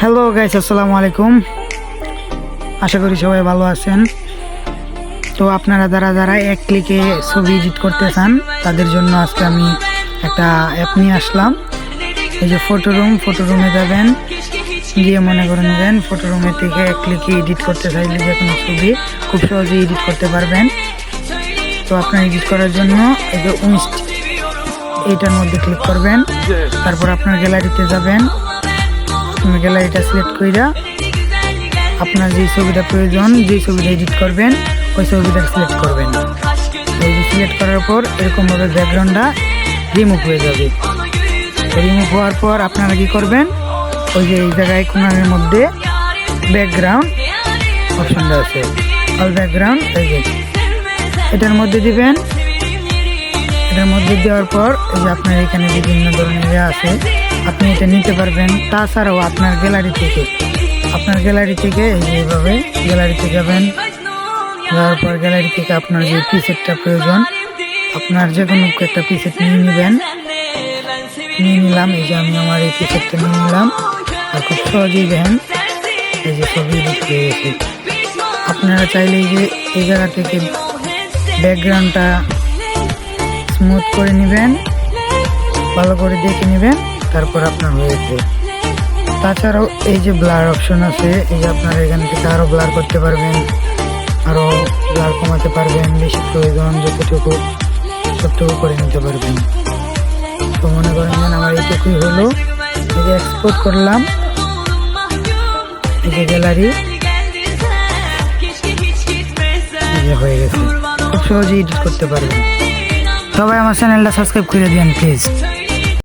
Hello guys, আসসালামু আলাইকুম। আশা করি সবাই ভালো আছেন। তো আপনারা যারা এক ক্লিকে ছবি এডিট করতে চান তাদের জন্য আজকে আমি একটা অ্যাপ নিয়ে আসলাম। এই যে ফটো রুমে যাবেন, গিয়ে মনে করে নেবেন ফটো রুমে থেকে এক ক্লিকে এডিট করতে চাইলে যে কোনো ছবি খুব সহজেই এডিট করতে পারবেন। তো আপনার এডিট করার জন্য এই যে এইটার মধ্যে ক্লিক করবেন, তারপর আপনার গ্যালারিতে যাবেন, গ্যালারিটা সিলেক্ট কইরা আপনার যে ছবিটা প্রয়োজন, যে ছবিটা এডিট করবেন ওই ছবিটা সিলেক্ট করবেন। এই যে সিলেক্ট করার পর এরকমভাবে ব্যাকগ্রাউন্ডটা রিমুভ হয়ে যাবে। রিমুভ হওয়ার পর আপনারা কি করবেন, ওই যে এই জায়গায় কোণার মধ্যে ব্যাকগ্রাউন্ড অপশনটা আছে, অল ব্যাকগ্রাউন্ড, এই যে এটার মধ্যে দিবেন। এটার মধ্যে দেওয়ার পর এই যে আপনার এখানে বিভিন্ন ধরনের আছে, আপনি এটা নিতে পারবেন। তাছাড়াও আপনার গ্যালারি থেকে এই যে এইভাবে গ্যালারিতে যাবেন, যাওয়ার পর গ্যালারি থেকে আপনার যে পিসেটটা প্রয়োজন আপনার যে কোনো একটা পিসেট নিয়ে নিলাম। এই যে আমি আমার এই পিসেটটা নিয়ে নিলাম, আর খুব সহজেই দেখেন এই যে ছবি এডিট হয়ে গেছে। আপনারা চাইলে এই যে এই জায়গা থেকে ব্যাকগ্রাউন্ডটা স্মুথ করে নেবেন, ভালো করে দেখে নেবেন, তারপর আপনার হয়েছে। তাছাড়াও এই যে ব্লার অপশন আছে, এই যে আপনারা এখান থেকে আরও ব্লার করতে পারবেন, আরও ব্লার কমাতে পারবেন, বেশি প্রয়োজন যতটুকু সবটুকু করে নিতে পারবেন। তো মনে করেন আমার এইটুকুই হলো। এই যে এক্সপোর্ট করলাম, এই যে গ্যালারি হয়ে গেছে। খুব সহজেই এডিট করতে পারবেন। সবাই আমার চ্যানেলটা সাবস্ক্রাইব করে দিন প্লিজ।